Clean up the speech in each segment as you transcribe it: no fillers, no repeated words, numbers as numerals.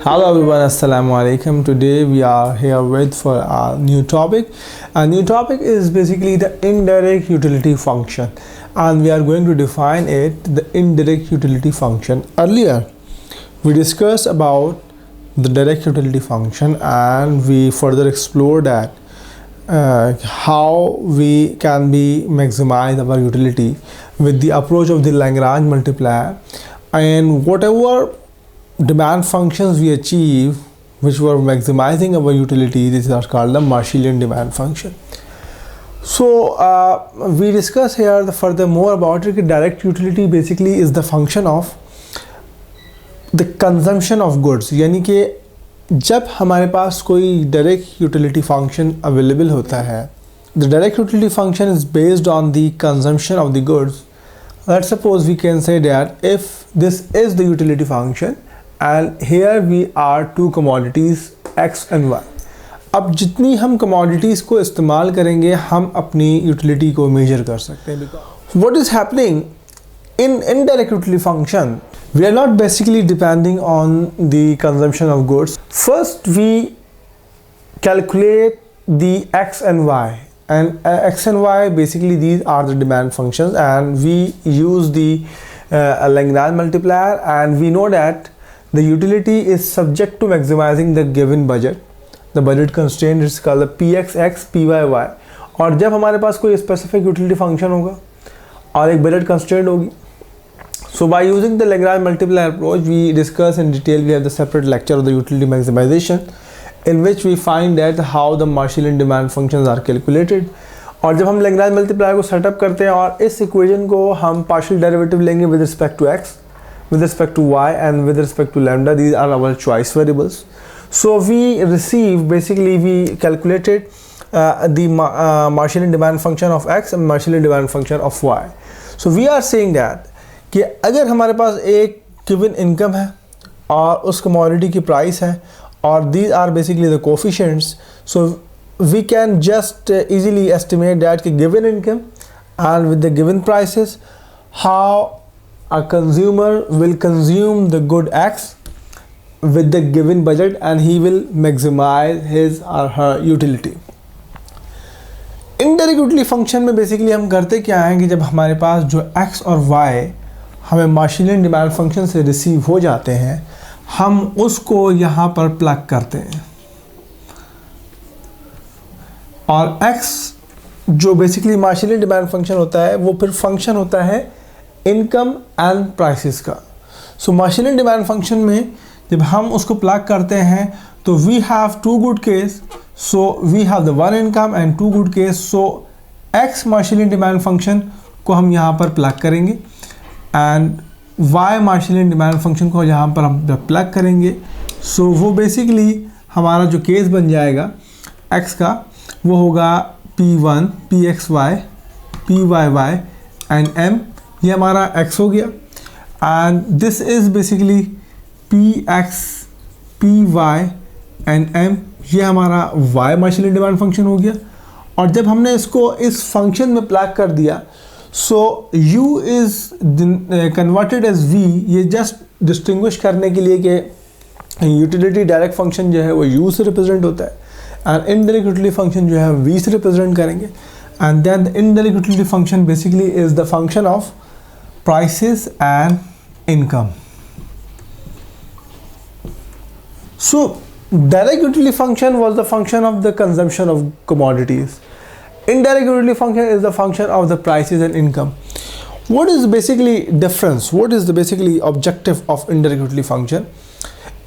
Hello everyone, Assalamu alaikum. Today we are here with for a new topic. A new topic is basically the indirect utility function, and we are going to define it, the indirect utility function. Earlier we discussed about the direct utility function, and we further explored that how we can be maximize our utility with the approach of the Lagrange multiplier, and whatever demand functions we achieve which were maximizing our utility, these are called the Marshallian demand function. So we discuss here furthermore about it. Direct utility basically is the function of the consumption of goods, यानी कि जब हमारे पास कोई direct utility function available होता है, the direct utility function is based on the consumption of the goods. Let's suppose we can say that if this is the utility function and here we are two commodities x and y. अब जितनी हम commodities को इस्तेमाल करेंगे हम अपनी utility को measure कर सकते हैं. What is happening in indirect utility function? We are not basically depending on the consumption of goods. First we calculate the x and y, and x and y basically these are the demand functions, and we use the Lagrange multiplier, and we know that the utility is subject to maximizing the given budget. The budget constraint is called the pxx pyy. और जब हमारे पास कोई specific utility function होगा और एक budget constraint होगी, so by using the Lagrange multiplier approach, we discuss in detail. We have the separate lecture of the utility maximization, in which we find that how the Marshallian demand functions are calculated. और जब हम Lagrange multiplier को setup करते हैं और इस equation को हम पार्शियल डेरिवेटिव लेंगे with respect to x, with respect to y, and with respect to lambda, these are our choice variables. So we receive, basically we calculated the Marshallian demand function of x and Marshallian demand function of y. So we are saying that कि अगर हमारे पास एक given income है और उस commodity की price है और these are basically the coefficients, so we can just easily estimate that कि given income and with the given prices how a consumer will consume the good X with the given budget and he will maximize his or her utility. Indirect utility function में basically हम करते क्या हैं कि जब हमारे पास जो X और Y हमें Marshallian demand function से रिसीव हो जाते हैं, हम उसको यहाँ पर प्लग करते हैं, और X जो बेसिकली Marshallian demand function होता है वो फिर फंक्शन होता है इनकम एंड प्राइसेस का. सो Marshallian डिमांड फंक्शन में जब हम उसको प्लग करते हैं तो we have two good case, so we have the one income and two good case. So X Marshallian demand function को हम यहाँ पर प्लग करेंगे and Y Marshallian demand function को यहाँ पर हम प्लग करेंगे. सो वो बेसिकली हमारा जो केस बन जाएगा एक्स का वो होगा P1 PXY PYY and M. ये हमारा x हो गया, and this is basically px py and m. ये हमारा y Marshallian डिमांड फंक्शन हो गया. और जब हमने इसको इस फंक्शन में प्लग कर दिया, so u is converted as v. ये जस्ट डिस्टिंग्विश करने के लिए कि यूटिलिटी डायरेक्ट फंक्शन जो है वो u से रिप्रेजेंट होता है एंड इनडायरेक्ट यूटिलिटी फंक्शन जो है v से रिप्रेजेंट करेंगे. And then the indirect utility function basically is the function of prices and income. So direct utility function was the function of the consumption of commodities. Indirect utility function is the function of the prices and income. What is basically difference? What is the basically objective of indirect utility function?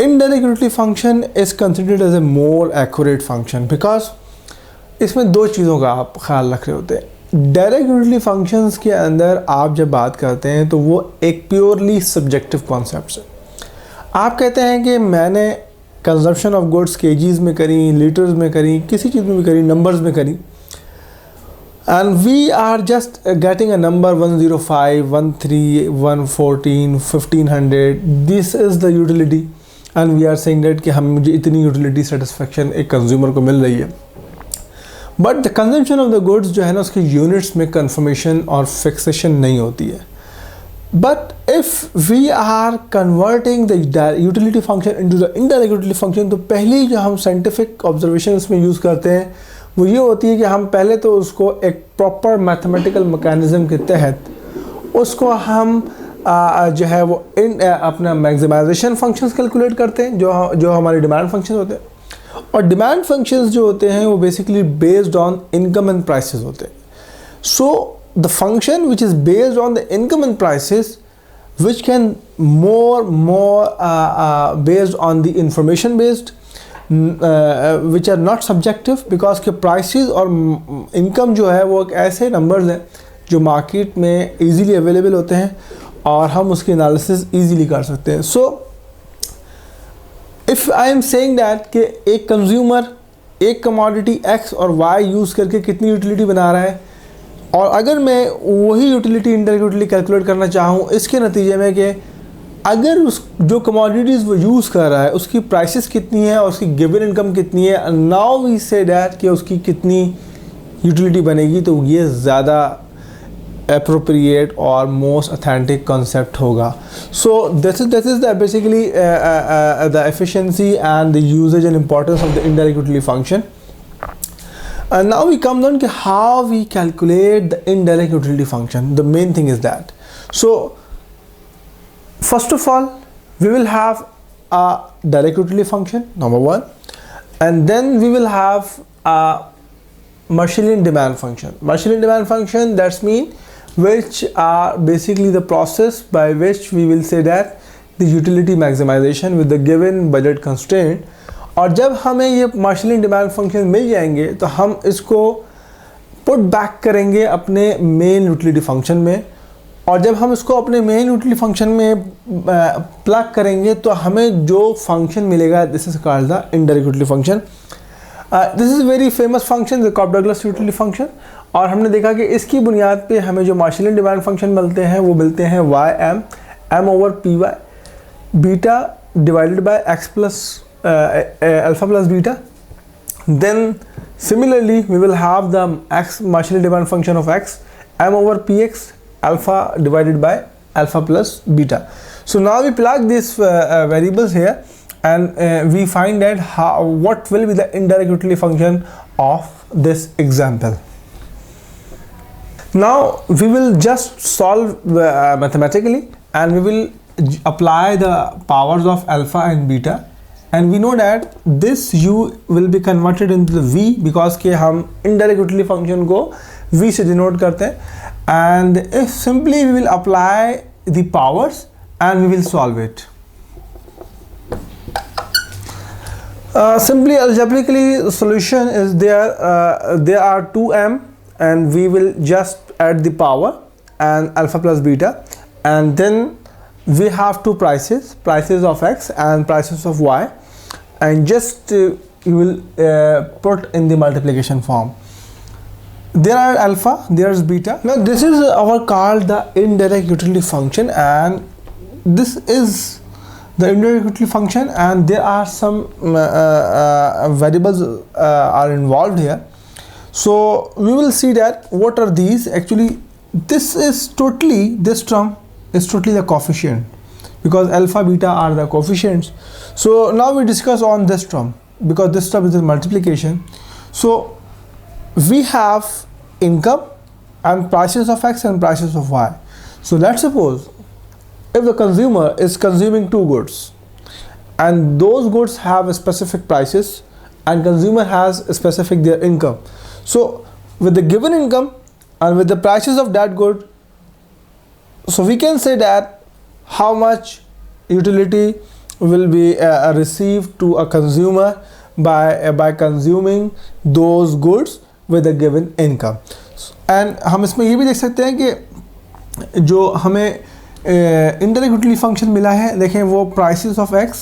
Indirect utility function is considered as a more accurate function because इसमें दो चीज़ों का आप ख्याल रख रहे होते हैं. डायरेक्ट यूटिलिटी फंक्शंस के अंदर आप जब बात करते हैं तो वो एक प्योरली सब्जेक्टिव कॉन्सेप्ट है. आप कहते हैं कि मैंने कंजप्शन ऑफ गुड्स केजीज में करी, लीटर्स में करी, किसी चीज़ में भी करी, नंबर्स में करी, and we are just getting a number 105 13 114 1500. This is the utility and we are saying that कि हम मुझे इतनी यूटिलिटी सेटिस्फेक्शन एक कंज्यूमर को मिल रही है. But the consumption of the goods जो है ना उसके यूनिट्स में कन्फर्मेशन और फिक्सेशन नहीं होती है. But if we are converting the utility function into the indirect utility function, तो पहली जो हम scientific observation उसमें यूज़ करते हैं वो ये होती है कि हम पहले तो उसको एक proper mathematical mechanism के तहत उसको हम जो है वो अपना मैक्सिमाइजेशन फंक्शंस कैलकुलेट करते हैं जो हमारे डिमांड फंक्शंस होते हैं, और डिमांड फंक्शंस जो होते हैं वो basically based on income and prices होते हैं. सो the function which is based on the income and prices, which can more based on the information based, which are not subjective, because के prices और income जो है वो एक ऐसे numbers हैं जो market में easily available होते हैं और हम उसकी analysis easily कर सकते हैं. So if I am saying that कि एक consumer एक commodity X और Y यूज़ करके कितनी utility बना रहा है, और अगर मैं वही यूटिलिटी इंडायरेक्ट यूटिलिटी कैलकुलेट करना चाहूँ इसके नतीजे में कि अगर उस जो कमोडिटीज़ वो यूज़ कर रहा है उसकी प्राइसेस कितनी है और उसकी गिवन इनकम कितनी है, नाउ वी से डैट कि उसकी कितनी यूटिलिटी बनेगी, तो ये ज़्यादा अप्रोप्रिएट और मोस्ट ऑथेंटिक कॉन्सेप्ट होगा. So this is the basically the efficiency and the usages and importance of the indirect utility function. And now we come down to how we calculate the indirect utility function. The main thing is that. So first of all, we will have a direct utility function, number one, and then we will have a Marshallian demand function. Marshallian demand function, that's mean which are basically the process by which we will say that the utility maximization with the given budget constraint. और जब हमें ये मार्शलियन demand function मिल जाएंगे तो हम इसको put back करेंगे अपने मेन यूटिलिटी फंक्शन में, और जब हम इसको अपने मेन यूटिलिटी फंक्शन में प्लग करेंगे तो हमें जो फंक्शन मिलेगा this is called the indirect utility function. This is very famous function the corp-Douglas utility function, और हमने देखा कि इसकी बुनियाद पे हमें जो मार्शलियन डिमांड फंक्शन मिलते हैं वो मिलते हैं M over P Y beta divided by X plus alpha plus beta. Then similarly we will have the x Marshallian demand function of x m over px alpha divided by alpha plus beta. So now we plug these variables here and we find that what will be the indirect utility function of this example. Now we will just solve mathematically and we will apply the powers of alpha and beta, and we know that this u will be converted into the v because के हम indirect utility function को v से denote करते हैं, and if simply we will apply the powers and we will solve it. Simply algebraically the solution is there are 2m and we will just add the power and alpha plus beta, and then we have two prices of x and prices of y, and just you will put in the multiplication form. There are alpha, there is beta. Now this is our called the indirect utility function, and this is the indirect utility function, and there are some variables are involved here. So we will see that what are these. Actually this term is totally the coefficient, because alpha beta are the coefficients. So now we discuss on this term, because this term is the multiplication. So we have income and prices of x and prices of y. So let's suppose if the consumer is consuming two goods and those goods have specific prices and consumer has specific their income. So with the given income and with the prices of that good, so we can say that how much utility will be received to a consumer by consuming those goods with a given income. And हम इसमें ये भी देख सकते हैं कि जो हमें इंडायरेक्ट यूटिलिटी फंक्शन मिला है, देखें वो प्राइसेस ऑफ एक्स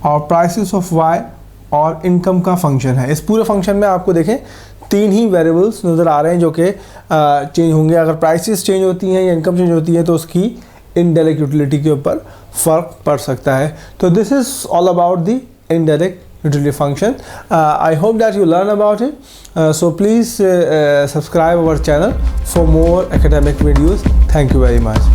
और प्राइसेस ऑफ वाई और इनकम का फंक्शन है. इस पूरे फंक्शन में आपको देखें तीन ही वेरिएबल्स नज़र आ रहे हैं जो कि चेंज होंगे. अगर प्राइसेस चेंज होती हैं या इनकम चेंज होती है तो उसकी इनडायरेक्ट यूटिलिटी के ऊपर फ़र्क पड़ सकता है. तो this is all about the indirect utility function. I hope that you learn about it. So please subscribe our channel for more academic videos. Thank you very much.